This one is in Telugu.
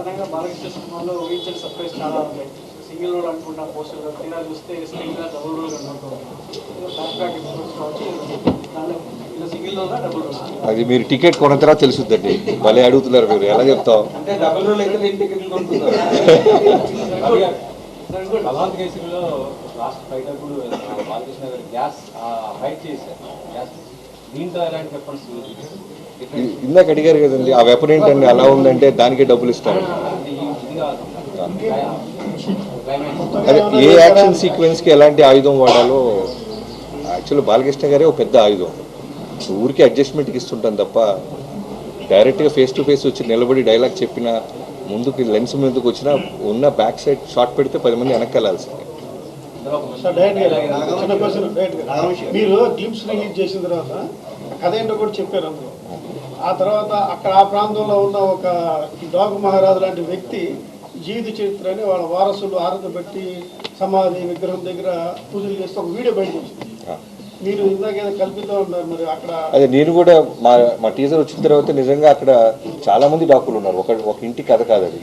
సాధారణంగా బాలకృష్ణ సినిమాలో ఊహించిన సర్ప్రైజ్ చాలా ఉంటాయి. సింగిల్ రోల్ అనుకుంటా పోస్టర్ తీరా చూస్తే స్క్రీన్ మీద డబుల్ రోల్ బ్యాక్ ఎపిసోడ్స్ కావచ్చు. దానిలో ఇలా సింగిల్ రోల్ డబుల్ రోల్ అది మీరు టికెట్ కొన్న తర్వాత తెలుసుద్దండి. భలే అడుగుతున్నారు మీరు, ఎలా చెప్తాం? అంటే డబుల్ రోల్ అయితే నేను టికెట్లు కొనుక్కుంటాను. అలాంటి కేసుల్లో లాస్ట్ ఫైట్ అప్పుడు బాలకృష్ణ గారు గ్యాస్ ఫైట్ చేశారు. గ్యాస్ దీంట్లో ఎలాంటి వెపన్స్ ఇందాక అడిగారు కదండి, ఆ వెపన్ ఏంటండి అలా ఉందంటే దానికే డబ్బులు ఇస్తారు. అదే ఏ యాక్షన్ సీక్వెన్స్కి ఎలాంటి ఆయుధం వాడాలో యాక్చువల్లీ బాలకృష్ణ గారే ఒక పెద్ద ఆయుధం. ఊరికి అడ్జస్ట్మెంట్కి ఇస్తుంటాం తప్ప డైరెక్ట్గా ఫేస్ టు ఫేస్ వచ్చి నిలబడి డైలాగ్ చెప్పిన ముందుకు లెన్స్ ముందుకు వచ్చినా ఉన్న బ్యాక్ సైడ్ షాట్ పెడితే 10 మంది వెనక్కి వెళ్ళాల్సిందే. మీరు గ్లిమ్స్ రిలీజ్ చేసిన తర్వాత కథ ఏంటో కూడా చెప్పారు అందులో. ఆ తర్వాత అక్కడ ఆ ప్రాంతంలో ఉన్న ఒక డాగు మహారాజు లాంటి వ్యక్తి జీవిత చరిత్రని వాళ్ళ వారసులు ఆరాధన బట్టి సమాధి విగ్రహం దగ్గర పూజలు చేస్తే ఒక వీడియో బయట వచ్చింది. మీరు ఇందాక ఏదో కల్పిద్దాం అన్నారు, మరి అక్కడ అదే నేను కూడా మా టీజర్ వచ్చిన తర్వాత నిజంగా అక్కడ చాలా మంది డాకులు ఉన్నారు. ఒక ఇంటి కథ కాదు అది.